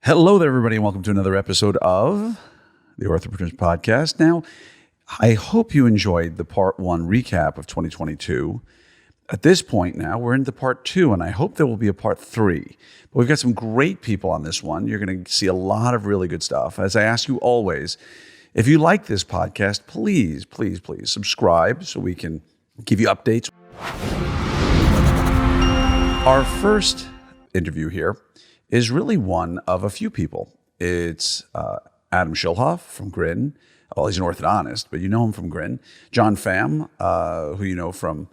Hello there, everybody, and welcome to another episode of the OrthoPreneurs podcast. Now, I hope you enjoyed the part one recap of 2022. At this point now, we're into part two, and I hope there will be a part three. But we've got some great people on this one. You're going to see a lot of really good stuff. As I ask you always, if you like this podcast, please subscribe so we can give you updates. Our first interview here is really one of a few people. It's Adam Schilhoff from Grin. Well, he's an orthodontist, but you know him from Grin. John Pham, who you know from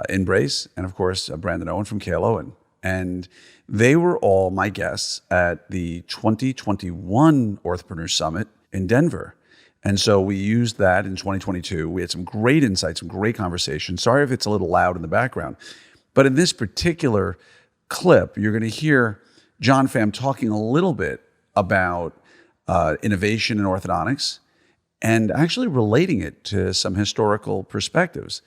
Embrace, and of course, Brandon Owen from Kalo. And they were all my guests at the 2021 OrthoPreneurs Summit in Denver. And so we used that in 2022. We had some great insights, some great conversations. Sorry if it's a little loud in the background. But in this particular clip, you're going to hear John Pham talking a little bit about innovation in orthodontics and actually relating it to some historical perspectives.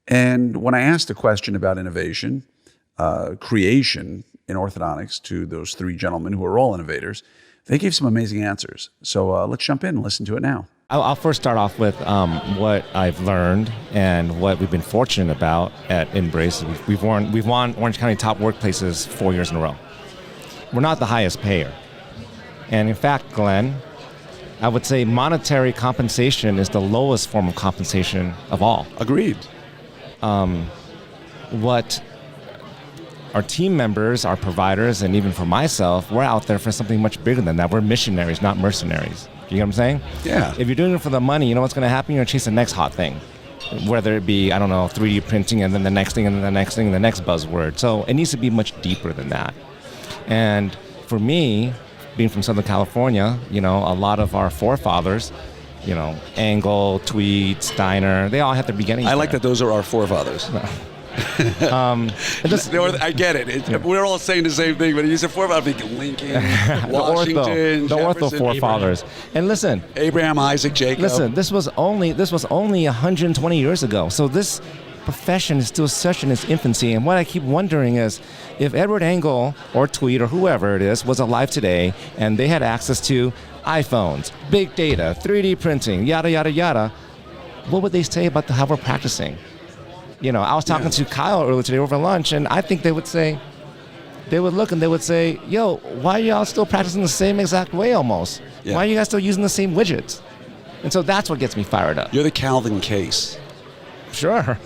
And when I asked a question about innovation, creation in orthodontics to those three gentlemen who are all innovators, they gave some amazing answers. So let's jump in and listen to it now. I'll first start off with what I've learned and what we've been fortunate about at Embrace. We've won Orange County Top Workplaces 4 years in a row. We're not the highest payer. And in fact, Glenn, I would say monetary compensation is the lowest form of compensation of all. Agreed. What our team members, our providers, and even for myself, we're out there for something much bigger than that. We're missionaries, not mercenaries. You know what I'm saying? Yeah. If you're doing it for the money, you know what's going to happen? You're going to chase the next hot thing. Whether it be, 3D printing, and then the next thing, and then the next thing, and the next buzzword. So it needs to be much deeper than that. And for me, being from Southern California, a lot of our forefathers, Engel, Tweed, Steiner, they all had their beginnings. I like that those are our forefathers. I get it. We're all saying the same thing, but you said forefathers, Lincoln, Washington, the Ortho forefathers. And listen, Abraham, Isaac, Jacob. Listen, this was only 120 years ago. So this profession is still such in its infancy. And what I keep wondering is, if Edward Engel or Tweed or whoever it is was alive today, and they had access to iPhones, big data, 3D printing, yada yada yada, what would they say about how we're practicing? I was talking to Kyle earlier today over lunch, and I think they would look and they would say, yo, why are y'all still practicing the same exact way almost? Yeah. Why are you guys still using the same widgets? And so that's what gets me fired up. You're the Calvin Case. Sure.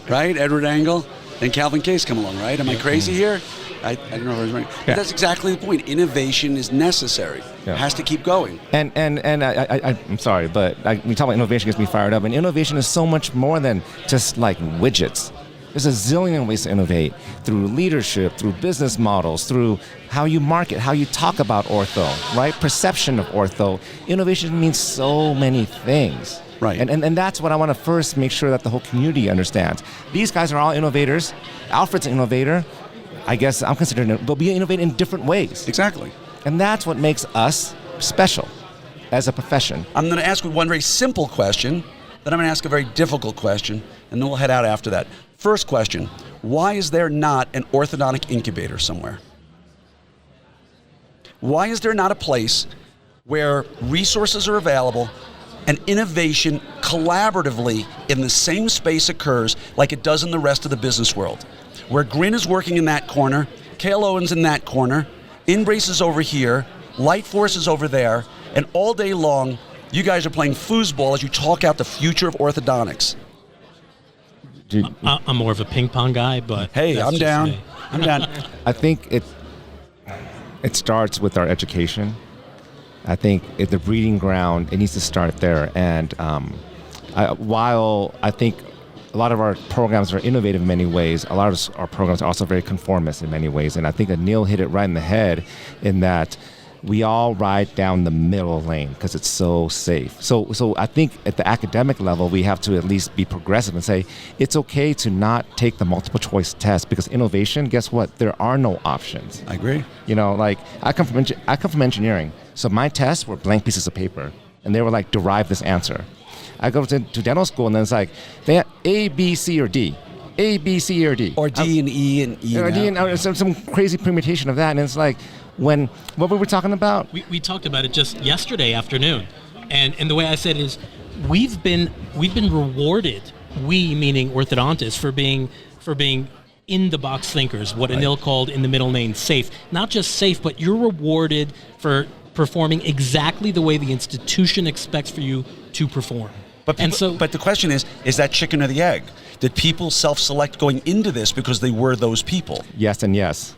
Right? Edward Engel, then Calvin Case come along, right? Am I crazy here? I don't know if I was right. Yeah. But that's exactly the point. Innovation is necessary. Yeah. It has to keep going. And I'm sorry, but we talk about innovation gets me fired up. And innovation is so much more than just like widgets. There's a zillion ways to innovate through leadership, through business models, through how you market, how you talk about ortho, right? Perception of ortho. Innovation means so many things. Right. And that's what I want to first make sure that the whole community understands. These guys are all innovators. Alfred's an innovator. I guess I'm considering it, but we innovate in different ways. Exactly. And that's what makes us special as a profession. I'm going to ask you one very simple question, then I'm going to ask a very difficult question, and then we'll head out after that. First question, why is there not an orthodontic incubator somewhere? Why is there not a place where resources are available and innovation collaboratively in the same space occurs like it does in the rest of the business world? Where Grin is working in that corner, Kale Owen's in that corner, Embrace is over here, Light Force is over there, and all day long, you guys are playing foosball as you talk out the future of orthodontics. I'm more of a ping pong guy, but hey, I'm down. I'm down. I think it starts with our education. I think at the breeding ground, it needs to start there. And while I think a lot of our programs are innovative in many ways, a lot of our programs are also very conformist in many ways. And I think that Neil hit it right in the head in that we all ride down the middle lane because it's so safe. So I think at the academic level, we have to at least be progressive and say it's okay to not take the multiple choice test, because innovation, guess what? There are no options. I agree. I come from engineering, so my tests were blank pieces of paper, and they were like, derive this answer. I go to dental school, and then it's like they had A, B, C, or D. A, B, C, or D. Or D and E and E. Or D and some crazy permutation of that, and it's like, What were we talking about? We talked about it just yesterday afternoon, and the way I said it is, we've been rewarded. We, meaning orthodontists, for being in the box thinkers. What Anil called in the middle lane safe. Not just safe, but you're rewarded for performing exactly the way the institution expects for you to perform. But the question is that chicken or the egg? Did people self-select going into this because they were those people? Yes and yes.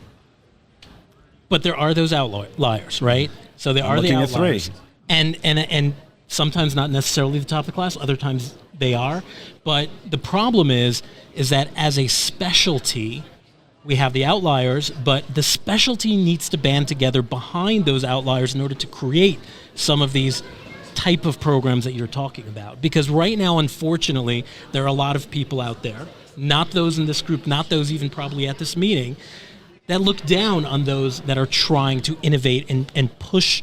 But there are those outliers, right? So there are the outliers. And sometimes not necessarily the top of the class, other times they are. But the problem is that as a specialty, we have the outliers, but the specialty needs to band together behind those outliers in order to create some of these type of programs that you're talking about. Because right now, unfortunately, there are a lot of people out there, not those in this group, not those even probably at this meeting, that look down on those that are trying to innovate and push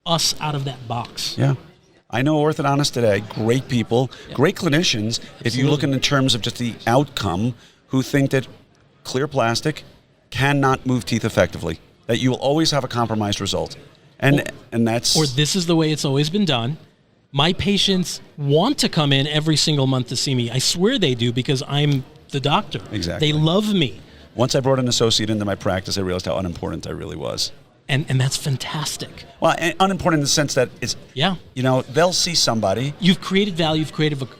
us out of that box. Yeah. I know orthodontists today, great people, great clinicians, if you look in terms of just the outcome, who think that clear plastic cannot move teeth effectively, that you will always have a compromised result. And that's... Or this is the way it's always been done. My patients want to come in every single month to see me. I swear they do, because I'm the doctor. Exactly. They love me. Once I brought an associate into my practice, I realized how unimportant I really was. And that's fantastic. Well, and unimportant in the sense that it's, they'll see somebody. You've created value,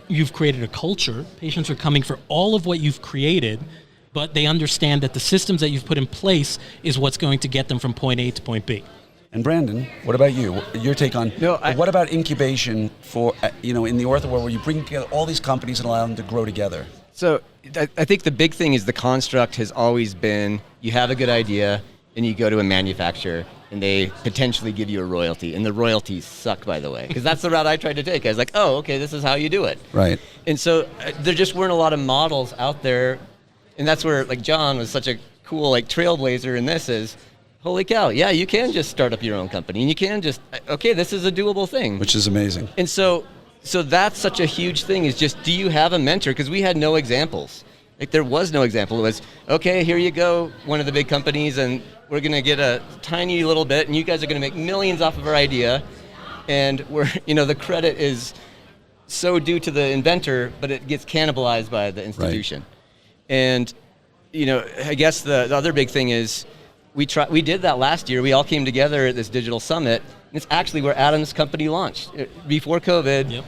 you've created a culture. Patients are coming for all of what you've created, but they understand that the systems that you've put in place is what's going to get them from point A to point B. And Brandon, what about you? Your take on, what about incubation for, in the ortho world, where you bring together all these companies and allow them to grow together? So I think the big thing is the construct has always been, you have a good idea, and you go to a manufacturer, and they potentially give you a royalty. And the royalties suck, by the way, because that's the route I tried to take. I was like, oh, okay, this is how you do it. Right. And so there just weren't a lot of models out there. And that's where, John was such a cool, trailblazer in this is, holy cow, yeah, you can just start up your own company. And you can just, okay, this is a doable thing. Which is amazing. And so that's such a huge thing, is just, do you have a mentor? Because we had no examples. There was no example. It was, okay, here you go, one of the big companies, and we're going to get a tiny little bit, and you guys are going to make millions off of our idea. And the credit is so due to the inventor, but it gets cannibalized by the institution. Right. And, I guess the other big thing is we did that last year. We all came together at this digital summit. And it's actually where Adam's company launched. Before COVID,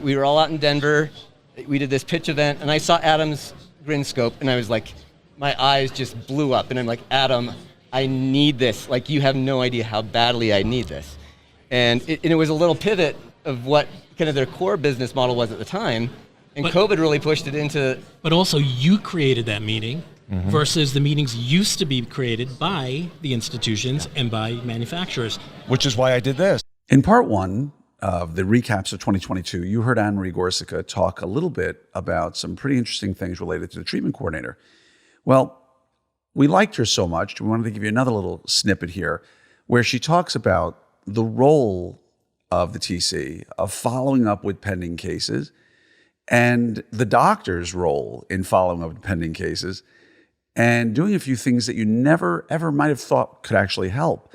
we were all out in Denver. We did this pitch event, and I saw Adam's grin scope, and I was like, my eyes just blew up. And I'm like, Adam, I need this. You have no idea how badly I need this. And it was a little pivot of what kind of their core business model was at the time. And COVID really pushed it into... But also, you created that meeting versus the meetings used to be created by the institutions and by manufacturers. Which is why I did this. In part one of the recaps of 2022, you heard Anne-Marie Gorsica talk a little bit about some pretty interesting things related to the treatment coordinator. Well, we liked her so much, we wanted to give you another little snippet here where she talks about the role of the TC, of following up with pending cases, and the doctor's role in following up with pending cases, and doing a few things that you never, ever might have thought could actually help,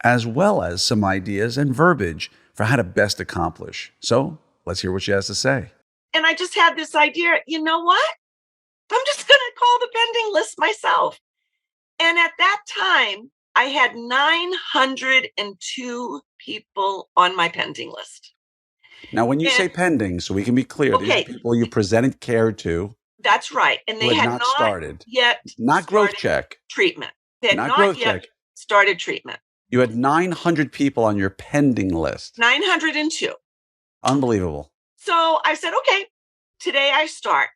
as well as some ideas and verbiage for how to best accomplish. So let's hear what she has to say. And I just had this idea, you know what? I'm just going to call the pending list myself. And at that time, I had 902 people on my pending list. Now, when you say pending, so we can be clear, these are people you presented care to. That's right. And they had not started yet not growth check treatment. They had not growth yet check. Started treatment. You had 900 people on your pending list. 902. Unbelievable. So I said, okay, today I start.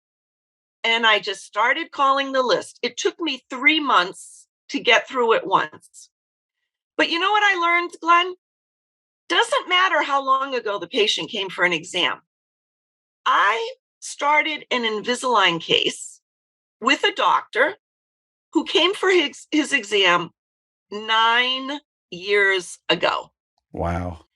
And I just started calling the list. It took me 3 months to get through it once. But you know what I learned, Glenn? Doesn't matter how long ago the patient came for an exam. I started an Invisalign case with a doctor who came for his exam 9 years ago. Wow.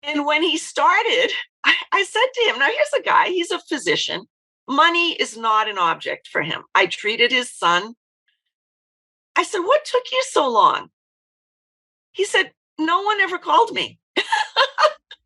And when he started, I said to him, now here's a guy, he's a physician. Money is not an object for him. I treated his son. I said, what took you so long? He said, no one ever called me.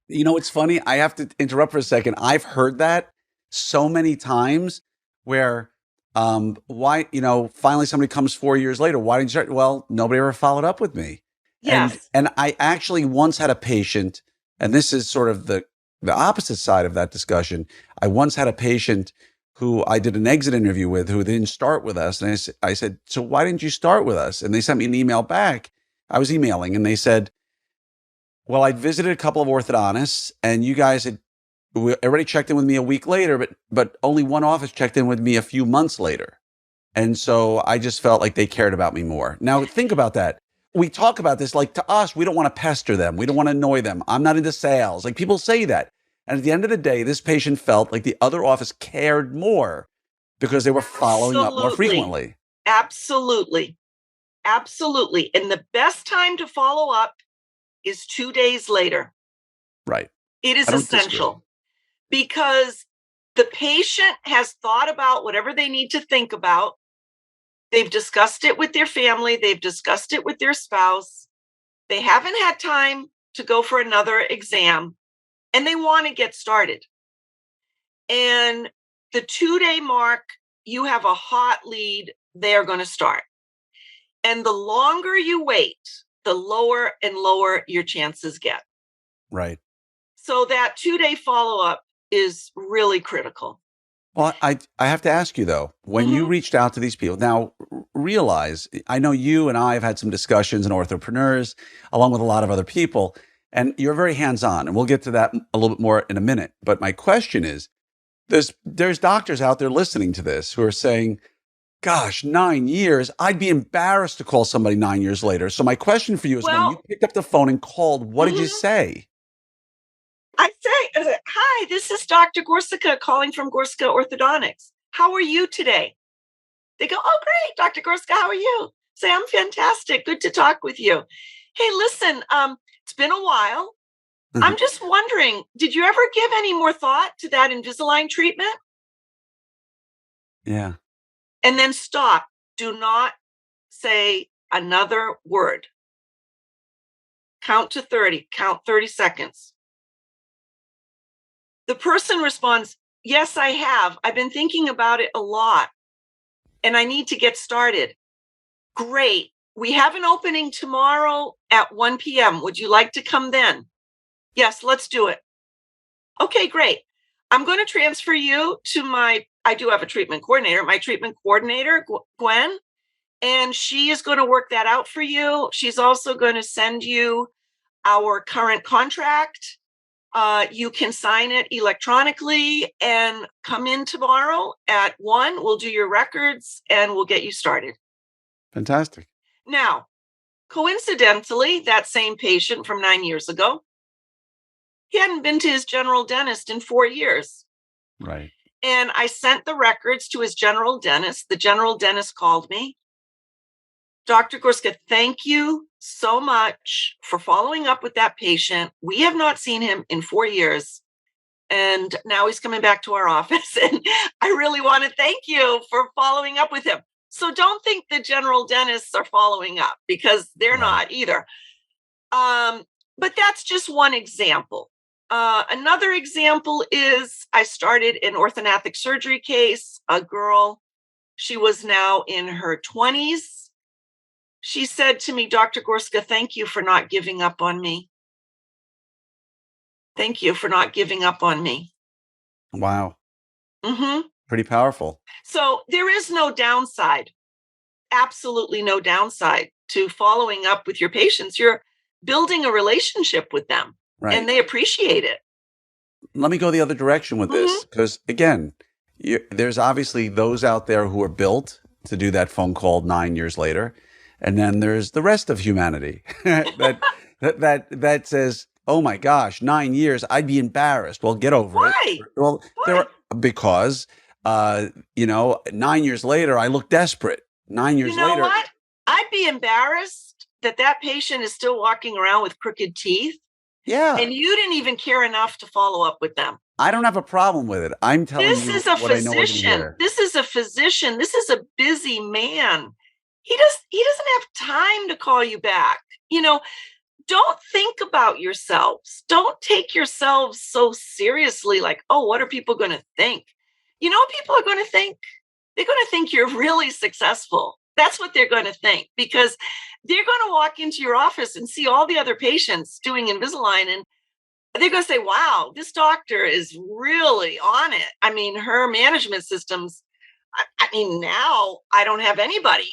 You know, it's funny. I have to interrupt for a second. I've heard that so many times where, why, finally somebody comes 4 years later. Why didn't you start? Well, nobody ever followed up with me. Yes. And I actually once had a patient, and this is sort of the opposite side of that discussion. I once had a patient who I did an exit interview with who didn't start with us. And I said, so why didn't you start with us? And they sent me an email back. I was emailing and they said, well, I'd visited a couple of orthodontists and you guys had already checked in with me a week later, but only one office checked in with me a few months later. And so I just felt like they cared about me more. Now, think about that. We talk about this like to us, we don't want to pester them. We don't want to annoy them. I'm not into sales. Like people say that. And at the end of the day, this patient felt like the other office cared more because they were following up more frequently. Absolutely. Absolutely. And the best time to follow up is 2 days later. Right. It is essential because the patient has thought about whatever they need to think about. They've discussed it with their family. They've discussed it with their spouse. They haven't had time to go for another exam and they want to get started. And the 2-day mark, you have a hot lead. They're going to start. And the longer you wait, the lower and lower your chances get. Right. So that 2-day follow-up is really critical. Well, I have to ask you though, when you reached out to these people, now realize, I know you and I have had some discussions in OrthoPreneurs, along with a lot of other people, and you're very hands-on, and we'll get to that a little bit more in a minute. But my question is, there's doctors out there listening to this who are saying, gosh, 9 years, I'd be embarrassed to call somebody 9 years later. So my question for you is, when you picked up the phone and called, what did you say? I say, hi, this is Dr. Gorsica calling from Gorsica Orthodontics. How are you today? They go, oh, great, Dr. Gorsica, how are you? Say, I'm fantastic. Good to talk with you. Hey, listen, it's been a while. I'm just wondering, did you ever give any more thought to that Invisalign treatment? Yeah. And then stop. Do not say another word. Count to 30. Count 30 seconds. The person responds, yes, I have. I've been thinking about it a lot and I need to get started. Great. We have an opening tomorrow at 1 p.m. Would you like to come then? Yes, let's do it. Okay, great. I'm going to transfer you to I do have a treatment coordinator, my treatment coordinator, Gwen, and she is going to work that out for you. She's also going to send you our current contract. You can sign it electronically and come in tomorrow at 1. We'll do your records and we'll get you started. Fantastic. Now, coincidentally, that same patient from 9 years ago, he hadn't been to his general dentist in 4 years. Right. And I sent the records to his general dentist. The general dentist called me. Dr. Gorska, thank you so much for following up with that patient. We have not seen him in 4 years. And now he's coming back to our office. And I really want to thank you for following up with him. So don't think the general dentists are following up because they're not either. But that's just one example. Another example is I started an orthodontic surgery case, a girl, she was now in her 20s. She said to me, Dr. Gorska, thank you for not giving up on me. Thank you for not giving up on me. Wow. Mm-hmm. Pretty powerful. So there is no downside, absolutely no downside to following up with your patients. You're building a relationship with them and they appreciate it. Let me go the other direction with this because, again, there's obviously those out there who are built to do that phone call 9 years later. And then there's the rest of humanity that says, oh my gosh, 9 years, I'd be embarrassed. Well, get over it. Well, because 9 years later, I look desperate. 9 years later. What? I'd be embarrassed that patient is still walking around with crooked teeth. Yeah. And you didn't even care enough to follow up with them. I don't have a problem with it. I'm telling you what I know we're gonna hear. This is a physician. This is a busy man. He doesn't have time to call you back. don't think about yourselves. Don't take yourselves so seriously, like, oh, what are people going to think? You know what people are going to think? They're going to think you're really successful. That's what they're going to think, because they're going to walk into your office and see all the other patients doing Invisalign, and they're going to say, wow, this doctor is really on it. I mean, her management systems, I mean, now I don't have anybody.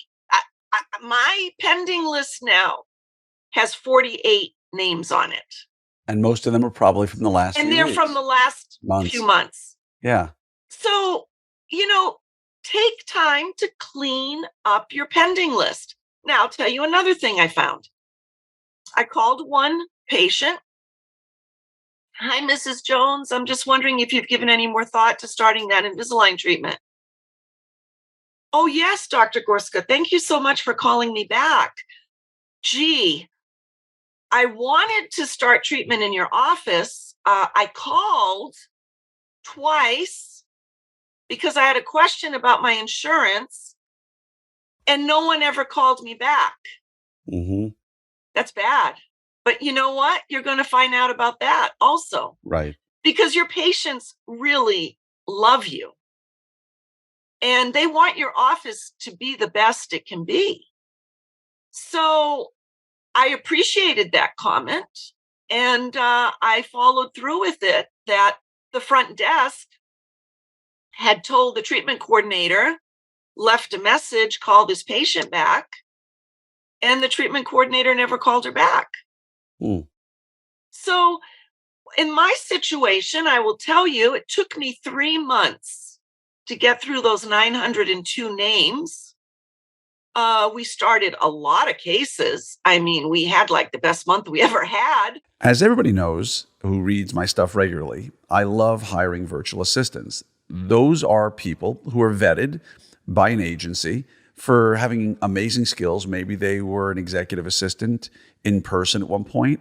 My pending list now has 48 names on it. And most of them are probably from the last And few they're weeks. from the last few months. Yeah. So, take time to clean up your pending list. Now, I'll tell you another thing I found. I called one patient. Hi, Mrs. Jones. I'm just wondering if you've given any more thought to starting that Invisalign treatment. Oh, yes, Dr. Gorska. Thank you so much for calling me back. Gee, I wanted to start treatment in your office. I called twice because I had a question about my insurance, and no one ever called me back. Mm-hmm. That's bad. But you know what? You're going to find out about that also. Right. Because your patients really love you. And they want your office to be the best it can be. So I appreciated that comment. And I followed through with it, that the front desk had told the treatment coordinator, left a message, call this patient back. And the treatment coordinator never called her back. Mm. So in my situation, I will tell you, it took me 3 months to get through those 902 names. We started a lot of cases. I mean, we had like the best month we ever had. As everybody knows who reads my stuff regularly, I love hiring virtual assistants. Those are people who are vetted by an agency for having amazing skills. Maybe they were an executive assistant in person at one point.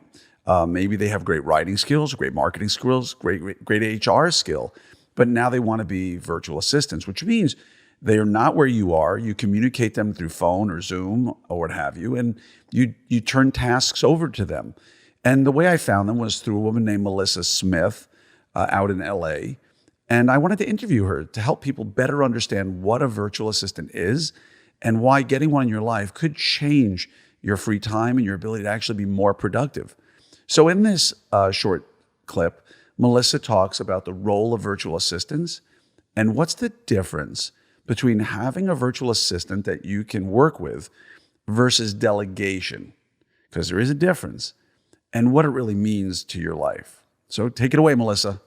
Maybe they have great writing skills, great marketing skills, great HR skill, but now they want to be virtual assistants, which means they are not where you are. You communicate them through phone or Zoom or what have you, and you turn tasks over to them. And the way I found them was through a woman named Melissa Smith out in LA. And I wanted to interview her to help people better understand what a virtual assistant is and why getting one in your life could change your free time and your ability to actually be more productive. So in this short clip, Melissa talks about the role of virtual assistants and what's the difference between having a virtual assistant that you can work with versus delegation, because there is a difference, and what it really means to your life. So take it away, Melissa.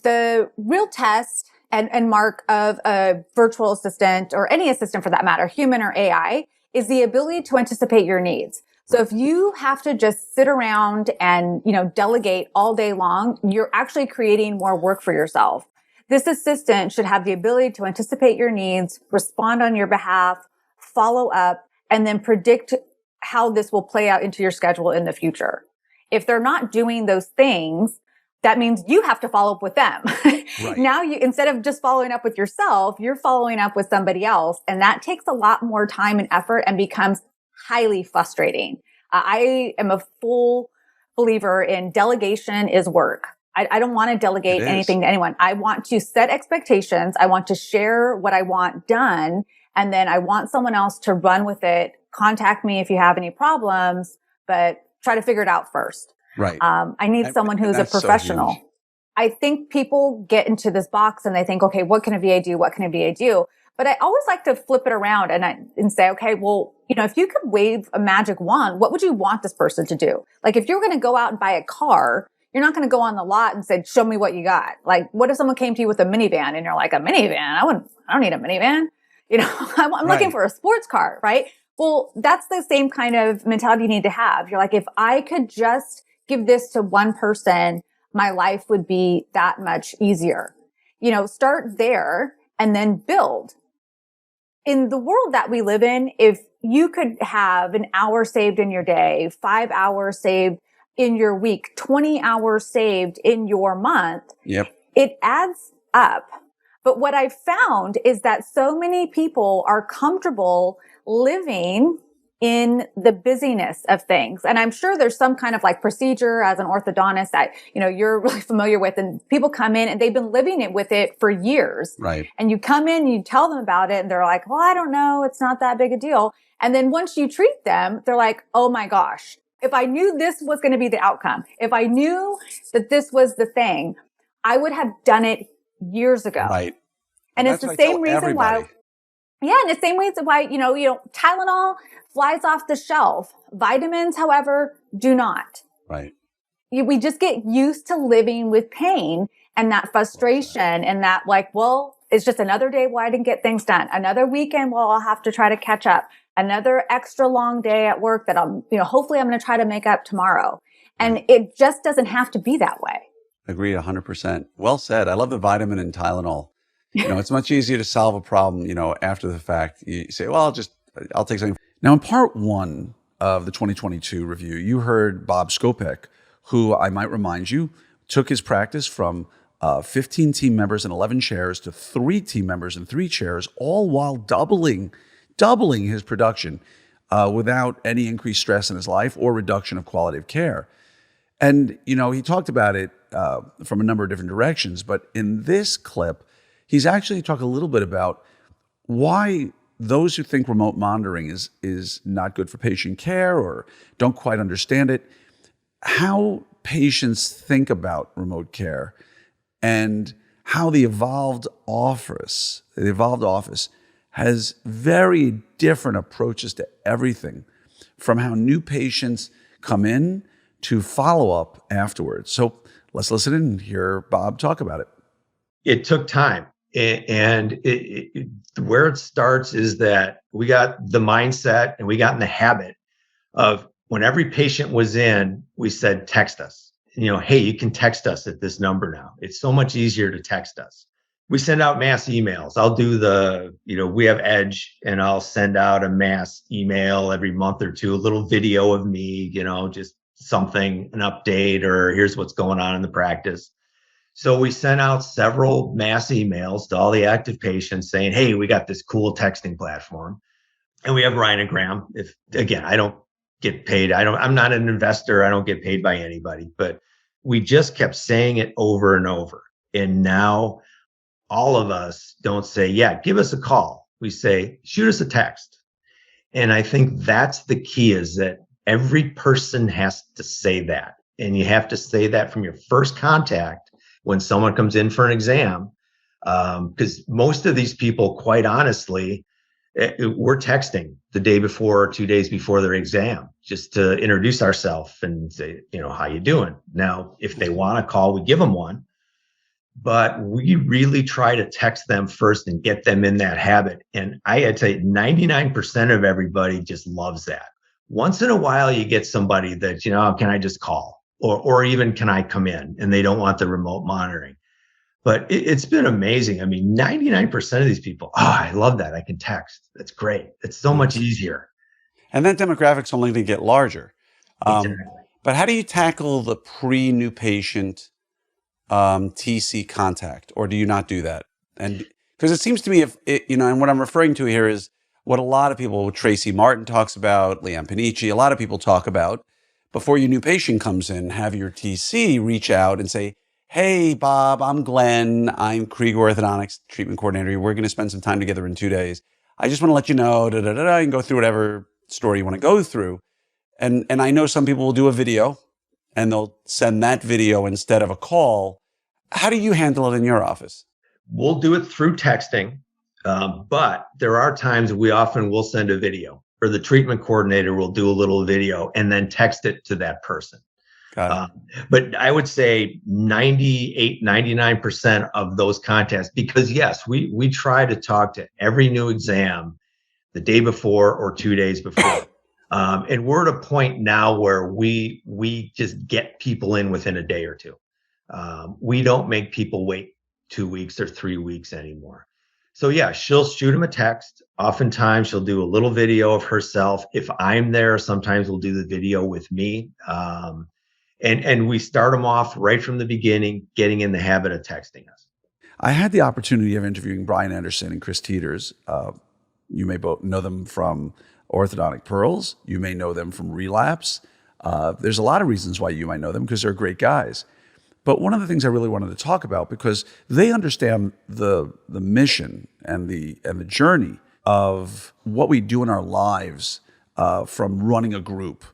The real test and mark of a virtual assistant, or any assistant for that matter, human or AI, is the ability to anticipate your needs. So if you have to just sit around and, delegate all day long, you're actually creating more work for yourself. This assistant should have the ability to anticipate your needs, respond on your behalf, follow up, and then predict how this will play out into your schedule in the future. If they're not doing those things, that means you have to follow up with them. Right. Now, instead of just following up with yourself, you're following up with somebody else. And that takes a lot more time and effort and becomes highly frustrating. I am a full believer in delegation is work. I don't want to delegate anything to anyone. I want to set expectations. I want to share what I want done. And then I want someone else to run with it. Contact me if you have any problems, but try to figure it out first. Right. I need someone who's a professional. So I think people get into this box and they think, okay, what can a VA do? What can a VA do? But I always like to flip it around and say, okay, well, if you could wave a magic wand, what would you want this person to do? Like, if you're going to go out and buy a car, you're not going to go on the lot and say, show me what you got. Like, what if someone came to you with a minivan and you're like, a minivan? I don't need a minivan. I'm looking for a sports car, right? Well, that's the same kind of mentality you need to have. You're like, if I could just give this to one person, my life would be that much easier. Start there and then build. In the world that we live in, if you could have an hour saved in your day, 5 hours saved in your week, 20 hours saved in your month, it adds up. But what I've found is that so many people are comfortable living in the busyness of things. And I'm sure there's some kind of like procedure as an orthodontist that, you're really familiar with, and people come in and they've been living it with it for years. Right. And you come in, you tell them about it and they're like, well, I don't know. It's not that big a deal. And then once you treat them, they're like, oh my gosh, if I knew this was going to be the outcome, if I knew that this was the thing, I would have done it years ago. Right. And it's the same reason why. Yeah, and the same reason why, Tylenol flies off the shelf. Vitamins, however, do not. Right. We just get used to living with pain and that frustration and that like, well, it's just another day where I didn't get things done. Another weekend, well, I'll have to try to catch up. Another extra long day at work that hopefully I'm going to try to make up tomorrow. And it just doesn't have to be that way. Agreed 100%. Well said. I love the vitamin and Tylenol. It's much easier to solve a problem, after the fact. You say, well, I'll take something. Now, in part 1 of the 2022 review, you heard Bob Skopek, who I might remind you, took his practice from 15 team members and 11 chairs to 3 team members and 3 chairs, all while doubling his production without any increased stress in his life or reduction of quality of care. And, he talked about it from a number of different directions, but in this clip, he's actually talked a little bit about why those who think remote monitoring is not good for patient care or don't quite understand it, how patients think about remote care, and how the evolved office has very different approaches to everything, from how new patients come in to follow up afterwards. So let's listen and hear Bob talk about it. It took time. And where it starts is that we got the mindset and we got in the habit of when every patient was in, we said, text us. Hey, you can text us at this number now. It's so much easier to text us. We send out mass emails. I'll do we have Edge, and I'll send out a mass email every month or two, a little video of me, just something, an update, or here's what's going on in the practice. So we sent out several mass emails to all the active patients saying, hey, we got this cool texting platform. And we have Rhinogram. I don't get paid. I'm not an investor. I don't get paid by anybody, but we just kept saying it over and over. And now all of us don't say, yeah, give us a call. We say, shoot us a text. And I think that's the key, is that every person has to say that. And you have to say that from your first contact when someone comes in for an exam, because most of these people, quite honestly, we're texting the day before or 2 days before their exam just to introduce ourselves and say, how you doing? Now, if they want to call, we give them one, but we really try to text them first and get them in that habit. And I'd say 99% of everybody just loves that. Once in a while, you get somebody that, can I just call? Or even can I come in, and they don't want the remote monitoring. But it's been amazing. I mean, 99% of these people, I love that. I can text. That's great. It's so much easier. And that demographic's only going to get larger. Exactly. But how do you tackle the pre-new patient TC contact, or do you not do that? And because it seems to me, and what I'm referring to here is what a lot of people, Tracy Martin talks about, Leanne Panici, a lot of people talk about. Before your new patient comes in, have your TC reach out and say, hey, Bob, I'm Glenn. I'm Krieger Orthodontics treatment coordinator. We're going to spend some time together in 2 days. I just want to let you know, you can go through whatever story you want to go through. And I know some people will do a video and they'll send that video instead of a call. How do you handle it in your office? We'll do it through texting, but there are times we often will send a video. Or the treatment coordinator will do a little video and then text it to that person. But I would say 98, 99% of those contacts, because yes, we try to talk to every new exam the day before or 2 days before. And we're at a point now where we just get people in within a day or two. We don't make people wait 2 weeks or 3 weeks anymore. So yeah, she'll shoot him a text. Oftentimes she'll do a little video of herself. If I'm there, sometimes we'll do the video with me. And we start them off right from the beginning, getting in the habit of texting us. I had the opportunity of interviewing Brian Anderson and Chris Teeters. You may both know them from orthodontic pearls. You may know them from Relapse. There's a lot of reasons why you might know them because they're great guys. But one of the things I really wanted to talk about, because they understand the mission and the journey of what we do in our lives from running a group,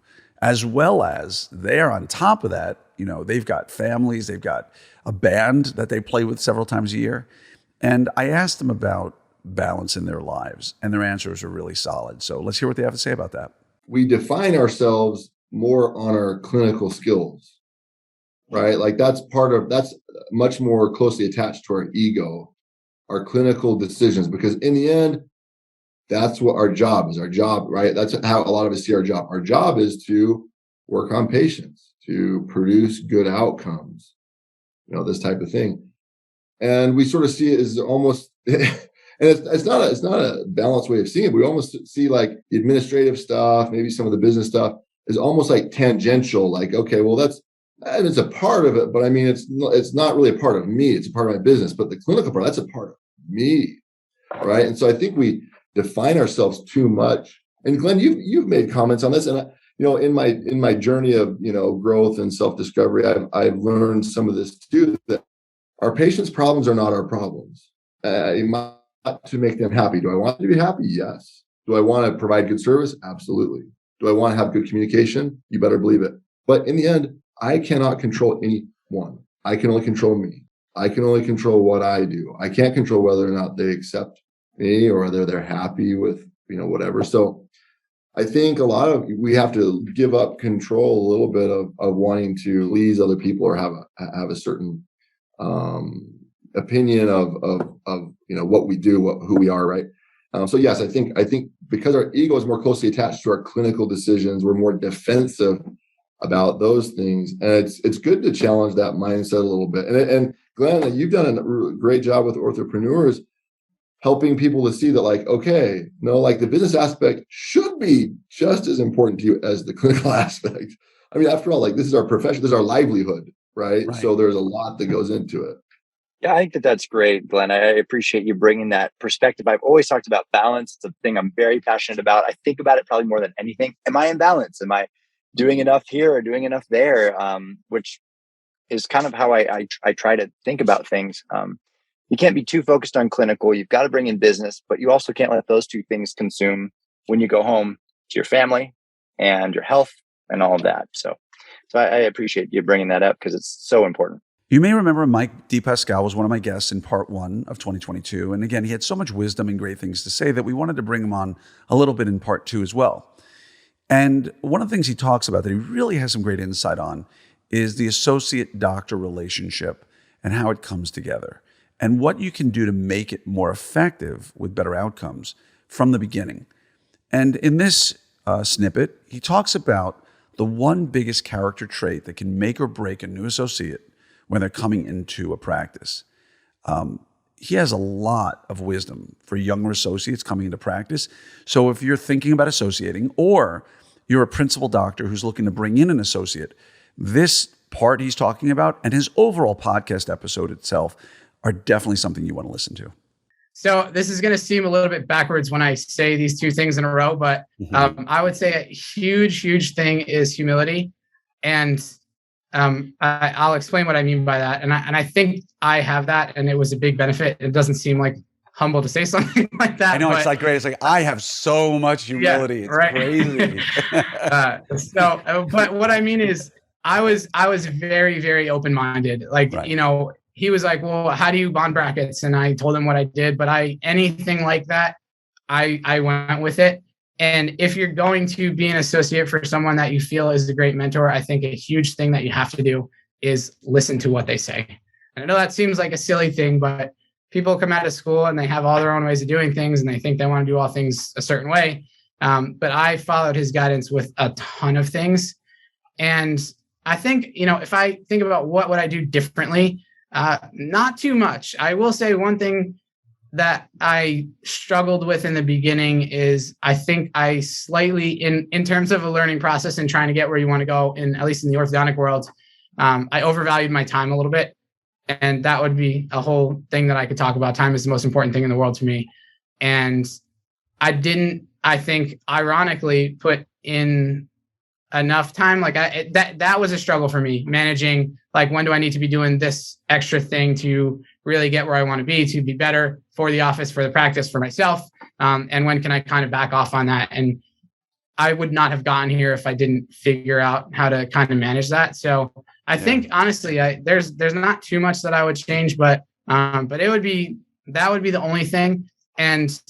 as well as they're on top of that. They've got families, they've got a band that they play with several times a year. And I asked them about balance in their lives, and their answers are really solid. So let's hear what they have to say about that. We define ourselves more on our clinical skills, right? Like that's much more closely attached to our ego, our clinical decisions, because in the end, that's what our job is. Our job, right? That's how a lot of us see our job. Our job is to work on patients, to produce good outcomes, this type of thing. And we sort of see it as almost, and it's not a balanced way of seeing it. We almost see like the administrative stuff, maybe some of the business stuff is almost like tangential. Like, okay, well, and it's a part of it, but I mean, it's not really a part of me. It's a part of my business, but the clinical part, that's a part of me, right? And so I think we define ourselves too much. And Glenn, you've made comments on this, and in my journey of growth and self-discovery, I've learned some of this too, that our patients' problems are not our problems. To make them happy. Do I want them to be happy? Yes. Do I want to provide good service? Absolutely. Do I want to have good communication? You better believe it. But in the end, I cannot control anyone. I can only control me. I can only control what I do. I can't control whether or not they accept me or whether they're happy with, whatever. So I think we have to give up control a little bit of wanting to please other people or have a certain opinion of what we do, who we are, right? So yes, I think because our ego is more closely attached to our clinical decisions, we're more defensive about those things, and it's good to challenge that mindset a little bit. And Glenn, you've done a great job with OrthoPreneurs, helping people to see that, like, okay, no, like the business aspect should be just as important to you as the clinical aspect. I mean, after all, like this is our profession, this is our livelihood, right? So there's a lot that goes into it. Yeah, I think that's great, Glenn. I appreciate you bringing that perspective. I've always talked about balance. It's a thing I'm very passionate about. I think about it probably more than anything. Am I in balance? Am I doing enough here or doing enough there? Which is kind of how I try to think about things. You can't be too focused on clinical. You've got to bring in business, but you also can't let those two things consume when you go home to your family and your health and all of that. So I appreciate you bringing that up because it's so important. You may remember Mike DePascal was one of my guests in part 1 of 2022. And again, he had so much wisdom and great things to say that we wanted to bring him on a little bit in part 2 as well. And one of the things he talks about that he really has some great insight on is the associate-doctor relationship and how it comes together and what you can do to make it more effective with better outcomes from the beginning. And in this snippet, he talks about the one biggest character trait that can make or break a new associate when they're coming into a practice. He has a lot of wisdom for younger associates coming into practice. So if you're thinking about associating or you're a principal doctor who's looking to bring in an associate, this part he's talking about and his overall podcast episode itself are definitely something you want to listen to. So this is going to seem a little bit backwards when I say these two things in a row, but I would say a huge thing is humility. And I'll explain what I mean by that. And I think I have that, and it was a big benefit. It doesn't seem like humble to say something like that. I know, it's like great. It's like, I have so much humility. Yeah, it's right. crazy. But what I mean is I was very, very open-minded. Like, Right. He was like, well, how do you bond brackets? And I told him what I did, but anything like that, I went with it. And if you're going to be an associate for someone that you feel is a great mentor, I think a huge thing that you have to do is listen to what they say. And I know that seems like a silly thing, but people come out of school and they have all their own ways of doing things and they think they want to do all things a certain way. But I followed his guidance with a ton of things. And I think, if I think about what would I do differently, not too much. I will say one thing that I struggled with in the beginning is I think I slightly, in terms of a learning process and trying to get where you want to go, at least in the orthodontic world, I overvalued my time a little bit. And that would be a whole thing that I could talk about. Time is the most important thing in the world to me. And I didn't I think ironically put in enough time. Like that was a struggle for me, managing like, when do I need to be doing this extra thing to really get where I want to be better for the office, for the practice, for myself. And when can I kind of back off on that? And I would not have gotten here if I didn't figure out how to kind of manage that. So I think honestly, there's not too much that I would change, but that would be the only thing. And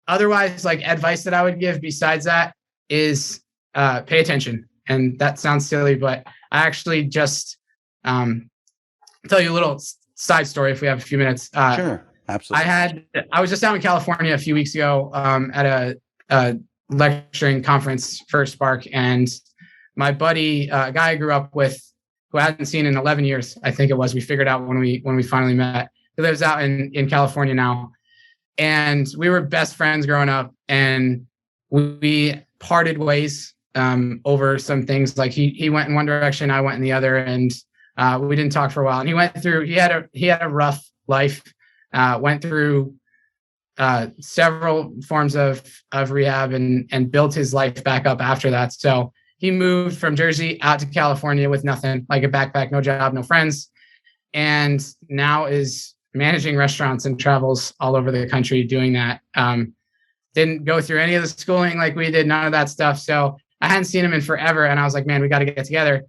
otherwise, like, advice that I would give besides that is pay attention. And that sounds silly, but I actually just tell you a little side story if we have a few minutes. Sure, absolutely. I was just out in California a few weeks ago at a lecturing conference for Spark, and my buddy, a guy I grew up with, who I hadn't seen in 11 years, I think it was. We figured out when we finally met. He lives out in California now, and we were best friends growing up, and we parted ways over some things. Like he went in one direction, I went in the other, and we didn't talk for a while. And he had a rough life, went through several forms of rehab and built his life back up after that. So he moved from Jersey out to California with nothing, like a backpack, no job, no friends, and now is managing restaurants and travels all over the country doing that. Didn't go through any of the schooling like we did, none of that stuff. So I hadn't seen him in forever, and I was like, man, we got to get together.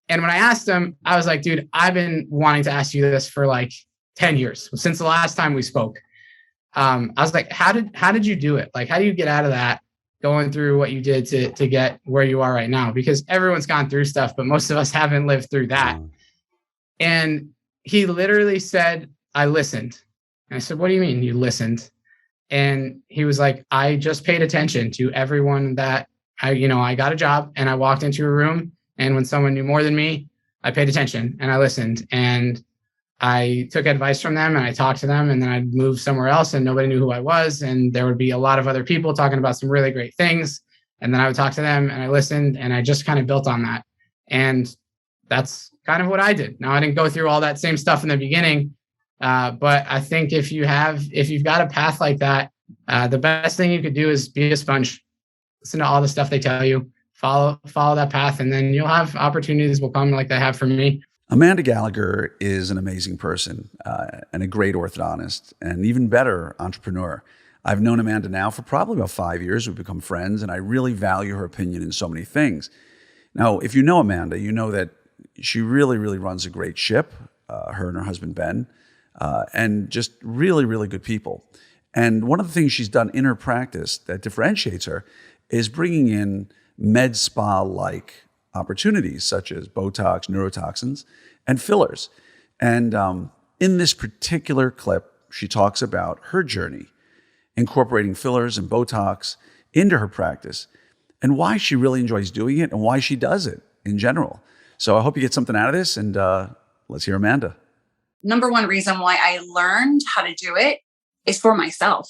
And when I asked him, I was like, dude, I've been wanting to ask you this for like 10 years, since the last time we spoke. I was like, how did you do it? Like, how do you get out of that, going through what you did to get where you are right now? Because everyone's gone through stuff, but most of us haven't lived through that. And he literally said, I listened. And I said, what do you mean you listened? And he was like, I just paid attention to everyone that I got a job, and I walked into a room, and when someone knew more than me, I paid attention and I listened, and I took advice from them, and I talked to them, and then I'd move somewhere else and nobody knew who I was. And there would be a lot of other people talking about some really great things. And then I would talk to them, and I listened, and I just kind of built on that. And that's kind of what I did. Now, I didn't go through all that same stuff in the beginning. But I think if you've got a path like that, the best thing you could do is be a sponge. Listen to all the stuff they tell you, follow that path, and then you'll have opportunities will come like they have for me. Amanda Gallagher is an amazing person and a great orthodontist, and even better, entrepreneur. I've known Amanda now for probably about 5 years. We've become friends, and I really value her opinion in so many things. Now, if you know Amanda, you know that she really, really runs a great ship, her and her husband, Ben, and just really, really good people. And one of the things she's done in her practice that differentiates her is bringing in med spa-like opportunities such as Botox, neurotoxins, and fillers. And in this particular clip, she talks about her journey incorporating fillers and Botox into her practice and why she really enjoys doing it and why she does it in general. So I hope you get something out of this, and let's hear Amanda. Number one reason why I learned how to do it is for myself.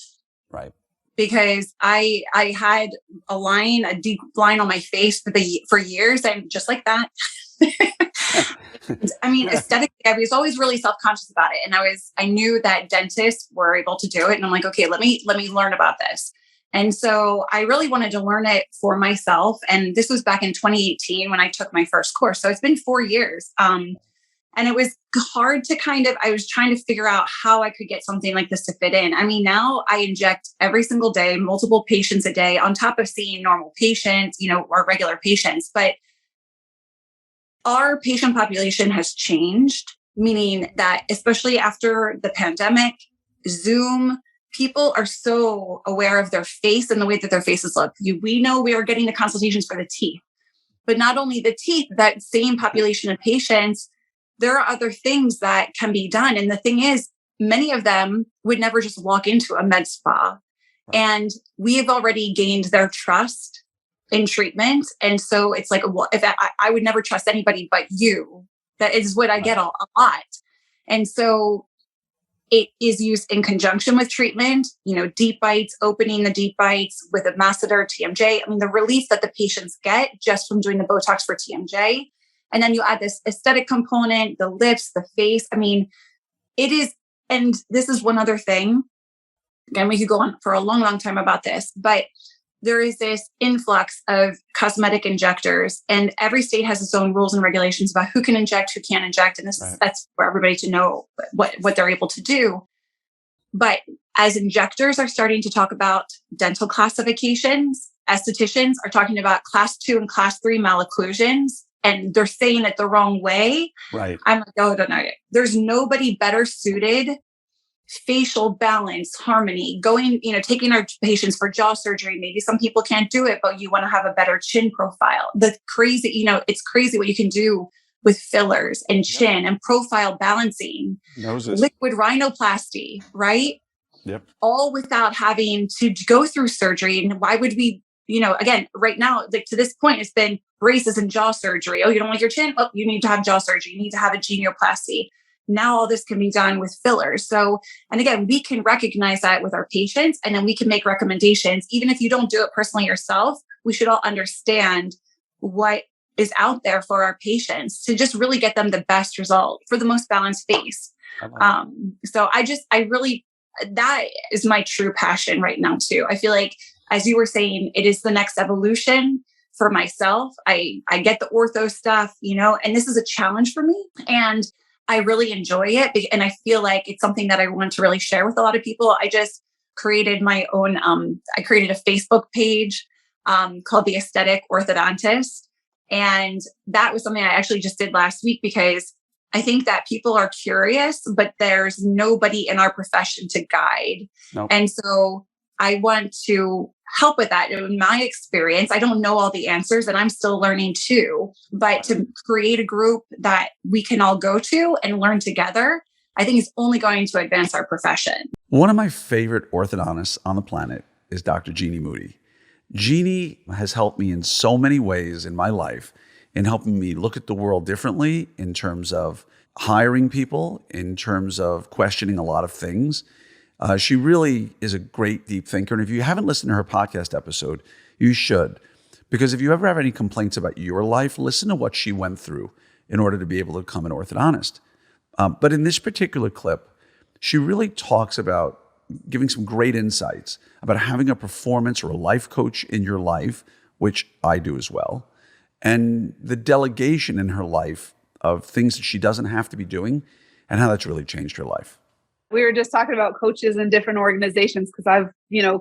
Right. Because I had a deep line on my face for years, and just like that. I mean, aesthetically, I was always really self-conscious about it. And I knew that dentists were able to do it. And I'm like, okay, let me learn about this. And so I really wanted to learn it for myself. And this was back in 2018 when I took my first course. So it's been 4 years. And it was hard to I was trying to figure out how I could get something like this to fit in. I mean, now I inject every single day, multiple patients a day, on top of seeing normal patients, or regular patients. But our patient population has changed, meaning that especially after the pandemic, Zoom, people are so aware of their face and the way that their faces look. We know we are getting the consultations for the teeth, but not only the teeth, that same population of patients, there are other things that can be done. And the thing is, many of them would never just walk into a med spa. And we have already gained their trust in treatment. And so it's like, well, if I would never trust anybody but you. That is what I get a lot. And so it is used in conjunction with treatment, deep bites, opening the deep bites with a masseter, TMJ. I mean, the relief that the patients get just from doing the Botox for TMJ. And then you add this aesthetic component, the lips, the face. I mean, it is, and this is one other thing. Again, we could go on for a long, long time about this, but there is this influx of cosmetic injectors, and every state has its own rules and regulations about who can inject, who can't inject. And that's for everybody to know what they're able to do. But as injectors are starting to talk about dental classifications, estheticians are talking about class 2 and class 3 malocclusions, and they're saying it the wrong way. Right. I'm like, oh, no. There's nobody better suited. Facial balance, harmony, taking our patients for jaw surgery. Maybe some people can't do it, but you want to have a better chin profile. It's crazy what you can do with fillers and chin and profile balancing, Noses. liquid rhinoplasty, right? Yep. All without having to go through surgery. And why would we, again, right now, like to this point, it's been braces and jaw surgery. Oh, you don't like your chin? Oh, you need to have jaw surgery. You need to have a genioplasty. Now all this can be done with fillers. So, and again, we can recognize that with our patients, and then we can make recommendations. Even if you don't do it personally yourself, we should all understand what is out there for our patients to just really get them the best result for the most balanced face. So that is my true passion right now too. I feel like, as you were saying, it is the next evolution for myself. I get the ortho stuff, and this is a challenge for me. And I really enjoy it. And I feel like it's something that I want to really share with a lot of people. I just created my own, I created a Facebook page called the Aesthetic Orthodontist. And that was something I actually just did last week, because I think that people are curious, but there's nobody in our profession to guide. Nope. And so I want to help with that. In my experience, I don't know all the answers, and I'm still learning too, but to create a group that we can all go to and learn together, I think is only going to advance our profession. One of my favorite orthodontists on the planet is Dr. Jeannie Moody. Jeannie has helped me in so many ways in my life, in helping me look at the world differently, in terms of hiring people, in terms of questioning a lot of things. She really is a great deep thinker. And if you haven't listened to her podcast episode, you should. Because if you ever have any complaints about your life, listen to what she went through in order to be able to become an orthodontist. But in this particular clip, she really talks about giving some great insights about having a performance or a life coach in your life, which I do as well, and the delegation in her life of things that she doesn't have to be doing, and how that's really changed her life. We were just talking about coaches in different organizations, because I've,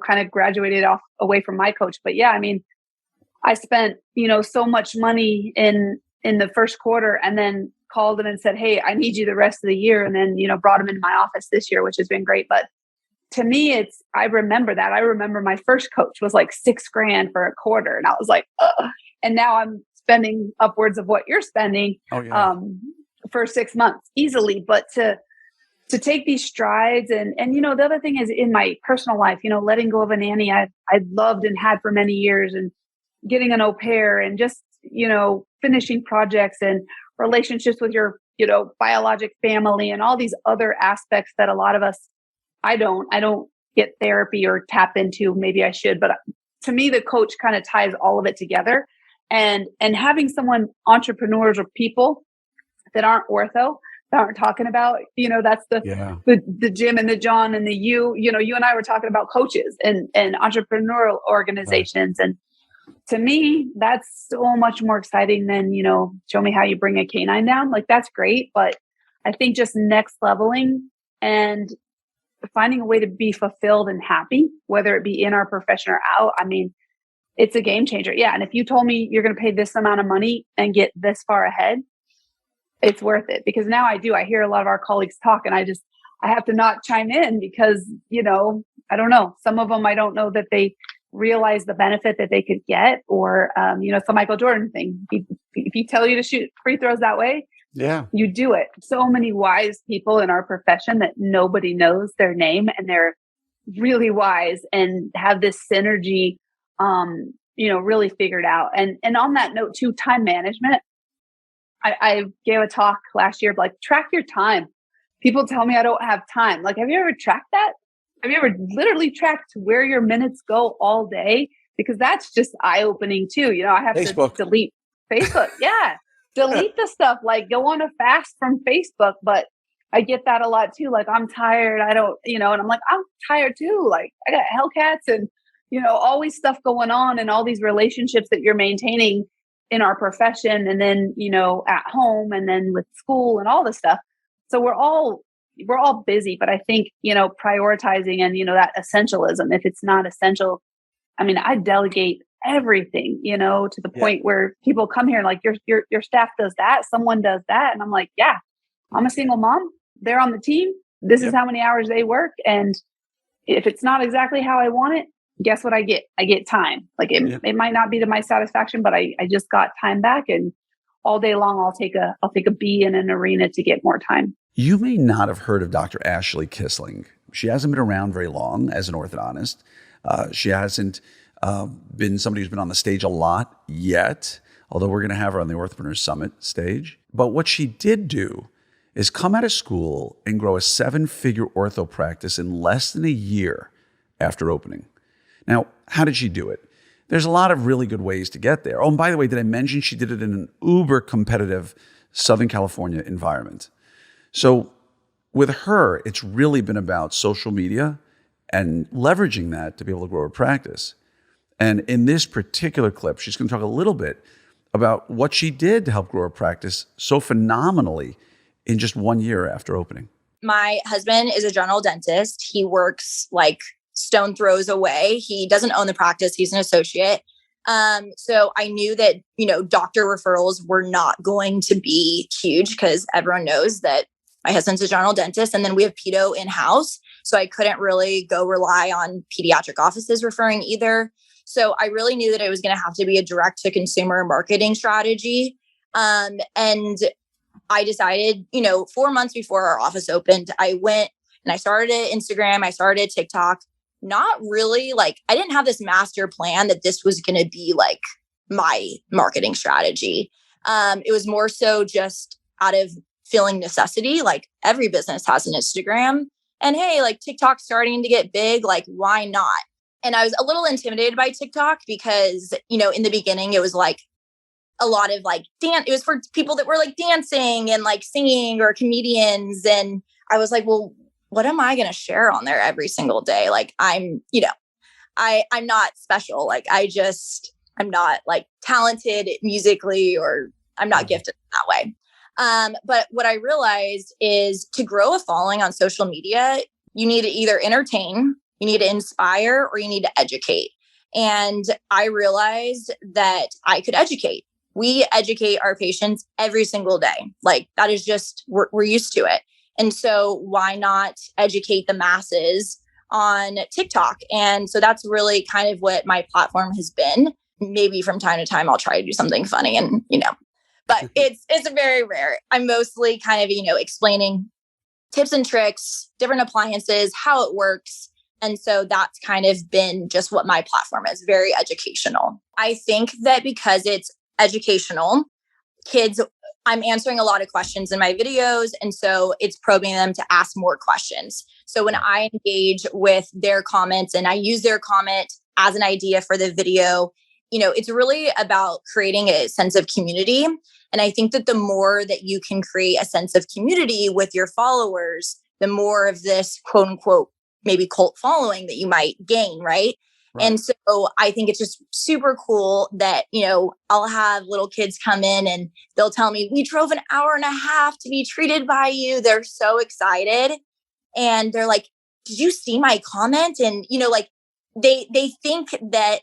kind of graduated away from my coach. But yeah, I mean, I spent, so much money in the first quarter, and then called him and said, hey, I need you the rest of the year. And then, brought him into my office this year, which has been great. But to me, I remember that. I remember my first coach was like $6,000 for a quarter. And I was like, ugh. And now I'm spending upwards of what you're spending for 6 months easily. But to take these strides and the other thing is in my personal life, letting go of a nanny I loved and had for many years, and getting an au pair, and just, finishing projects and relationships with your, biologic family, and all these other aspects that a lot of us, I don't get therapy or tap into. Maybe I should, but to me, the coach kind of ties all of it together, and having someone, entrepreneurs or people that aren't ortho, that aren't talking about, that's the Jim and the John and the you and I were talking about coaches and entrepreneurial organizations. Right. And to me, that's so much more exciting than, show me how you bring a canine down. Like, that's great. But I think just next leveling and finding a way to be fulfilled and happy, whether it be in our profession or out, I mean, it's a game changer. Yeah. And if you told me you're going to pay this amount of money and get this far ahead, it's worth it. Because now I hear a lot of our colleagues talk, and I have to not chime in because, I don't know. Some of them, I don't know that they realize the benefit that they could get, or, it's the Michael Jordan thing. If you tell you to shoot free throws that way, you do it. So many wise people in our profession that nobody knows their name, and they're really wise and have this synergy, really figured out. And on that note too, time management. I gave a talk last year of like, track your time. People tell me I don't have time. Like, have you ever tracked that? Have you ever literally tracked where your minutes go all day? Because that's just eye-opening too. I have to delete Facebook. Yeah. Delete the stuff, like go on a fast from Facebook. But I get that a lot too. Like, I'm tired. I don't, and I'm like, I'm tired too. Like, I got Hellcats and, always stuff going on and all these relationships that you're maintaining in our profession, and then, at home, and then with school and all this stuff. So we're all busy, but I think, prioritizing and, that essentialism, if it's not essential, I mean, I delegate everything, to the point where people come here and like, your staff does that, someone does that. And I'm like, yeah, I'm a single mom. They're on the team. This is how many hours they work. And if it's not exactly how I want it, guess what I get? I get time. Like it might not be to my satisfaction, but I just got time back, and all day long I'll take a B in an arena to get more time. You may not have heard of Dr. Ashley Kissling. She hasn't been around very long as an orthodontist. She hasn't been somebody who's been on the stage a lot yet, although we're going to have her on the OrthoPreneurs Summit stage. But what she did do is come out of school and grow a 7-figure ortho practice in less than a year after opening. Now, how did she do it? There's a lot of really good ways to get there. Oh, and by the way, did I mention she did it in an uber competitive Southern California environment? So with her, it's really been about social media and leveraging that to be able to grow her practice. And in this particular clip, she's going to talk a little bit about what she did to help grow her practice so phenomenally in just 1 year after opening. My husband is a general dentist. He works like stone throws away. He doesn't own the practice. He's an associate. So I knew that, doctor referrals were not going to be huge because everyone knows that my husband's a general dentist, and then we have pedo in-house. So I couldn't really go rely on pediatric offices referring either. So I really knew that it was going to have to be a direct to consumer marketing strategy. And I decided, 4 months before our office opened, I went and I started Instagram, I started TikTok. Not really I didn't have this master plan that this was going to be like my marketing strategy. It was more so just out of feeling necessity. Like every business has an Instagram, and hey, TikTok's starting to get big. Why not? And I was a little intimidated by TikTok because, in the beginning, it was a lot of dance. It was for people that were dancing and singing or comedians. And I was like, well, what am I going to share on there every single day? I'm not special. I'm not talented musically, or I'm not gifted that way. But what I realized is to grow a following on social media, you need to either entertain, you need to inspire, or you need to educate. And I realized that I could educate. We educate our patients every single day. That is just, we're used to it. And so why not educate the masses on TikTok? And so that's really kind of what my platform has been. Maybe from time to time, I'll try to do something funny and, but it's very rare. I'm mostly kind of, explaining tips and tricks, different appliances, how it works. And so that's kind of been just what my platform is, very educational. I think that because it's educational, kids, I'm answering a lot of questions in my videos. And so it's probing them to ask more questions. So when I engage with their comments and I use their comment as an idea for the video, it's really about creating a sense of community. And I think that the more that you can create a sense of community with your followers, the more of this quote unquote, maybe cult following that you might gain, right? And so I think it's just super cool that, I'll have little kids come in and they'll tell me, we drove an hour and a half to be treated by you. They're so excited. And they're like, did you see my comment? And, they think that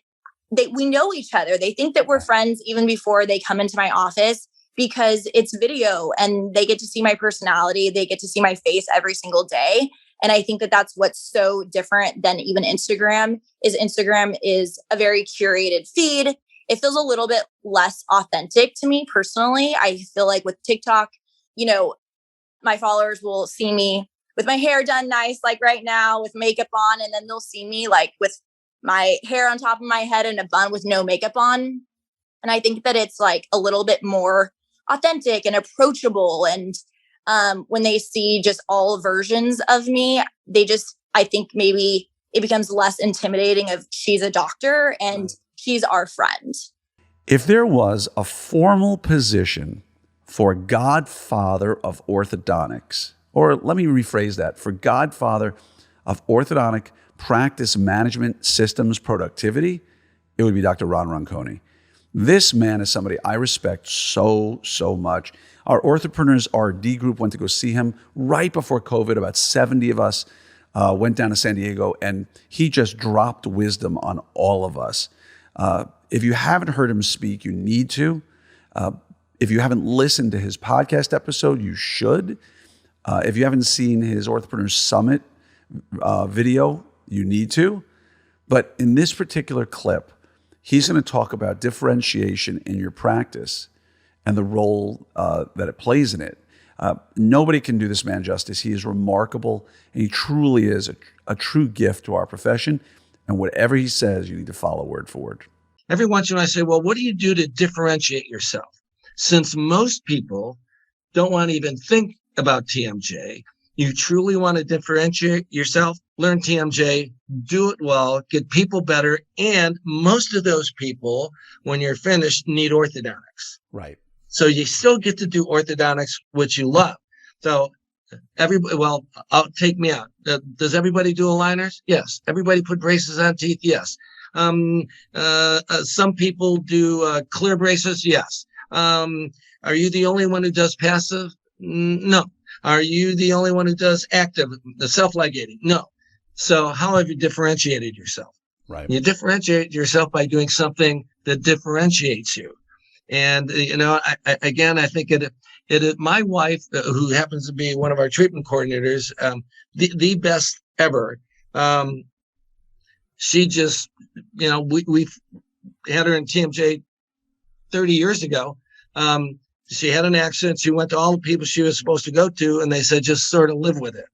we know each other. They think that we're friends even before they come into my office because it's video and they get to see my personality. They get to see my face every single day. And I think that that's what's so different than even Instagram is a very curated feed. It feels a little bit less authentic to me personally. I feel like with TikTok, my followers will see me with my hair done nice, like right now with makeup on. And then they'll see me with my hair on top of my head and a bun with no makeup on. And I think that it's a little bit more authentic and approachable. And when they see just all versions of me, I think maybe it becomes less intimidating of she's a doctor and she's our friend. If there was a formal position for godfather of orthodontics, or let me rephrase that, for godfather of orthodontic practice management systems productivity, it would be Dr. Ron Ronconi. This man is somebody I respect so, so much. Our OrthoPreneurs RD group went to go see him right before COVID. About 70 of us went down to San Diego, and he just dropped wisdom on all of us. If you haven't heard him speak, you need to. If you haven't listened to his podcast episode, you should. If you haven't seen his OrthoPreneurs Summit video, you need to. But in this particular clip, he's going to talk about differentiation in your practice and the role that it plays in it. Nobody can do this man justice. He is remarkable, and he truly is a true gift to our profession. And whatever he says, you need to follow word for word. Every once in a while I say, well, what do you do to differentiate yourself? Since most people don't want to even think about TMJ, you truly want to differentiate yourself, learn TMJ, do it well, get people better. And most of those people, when you're finished, need orthodontics. Right. So you still get to do orthodontics, which you love. So everybody, well, take me out. Does everybody do aligners? Yes. Everybody put braces on teeth? Yes. Some people do clear braces? Yes. Are you the only one who does passive? No. Are you the only one who does active, the self-ligating? No. So how have you differentiated yourself? Right. You differentiate yourself by doing something that differentiates you. And, I think my wife, who happens to be one of our treatment coordinators, the best ever, she just, we've had her in TMJ 30 years ago. She had an accident. She went to all the people she was supposed to go to, and they said, just sort of live with it.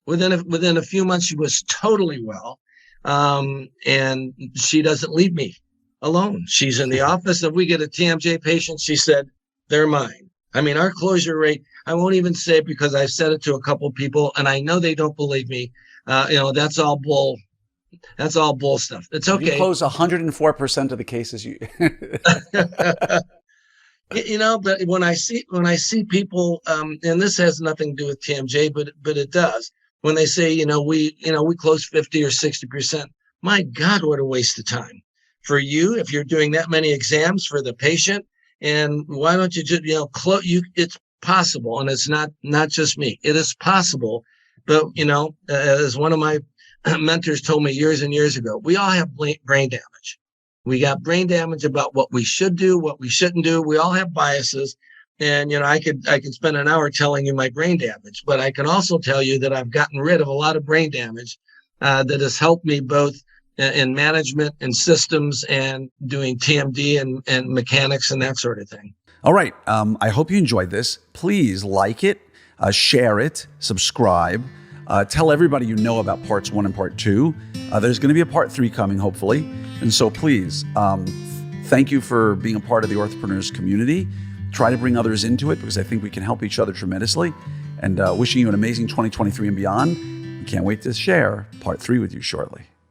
Within a few months, she was totally well. And she doesn't leave me alone. She's in the office. If we get a TMJ patient, she said, they're mine. I mean, our closure rate, I won't even say it because I've said it to a couple of people, and I know they don't believe me. That's all bull. That's all bull stuff. It's okay. You close 104% of the cases. But when I see people, and this has nothing to do with TMJ, but it does. When they say, we close 50 or 60%, my God, what a waste of time for you. If you're doing that many exams for the patient, and why don't you just, it's possible. And it's not just me, it is possible. But, as one of my mentors told me years and years ago, we all have brain damage. We got brain damage about what we should do, what we shouldn't do. We all have biases. And, I could spend an hour telling you my brain damage, but I can also tell you that I've gotten rid of a lot of brain damage that has helped me both in management and systems and doing TMD and mechanics and that sort of thing. All right. I hope you enjoyed this. Please like it, share it, subscribe. Tell everybody you know about parts 1 and part 2. There's going to be a part 3 coming, hopefully. And so please, thank you for being a part of the OrthoPreneurs community. Try to bring others into it because I think we can help each other tremendously. And wishing you an amazing 2023 and beyond. We can't wait to share part 3 with you shortly.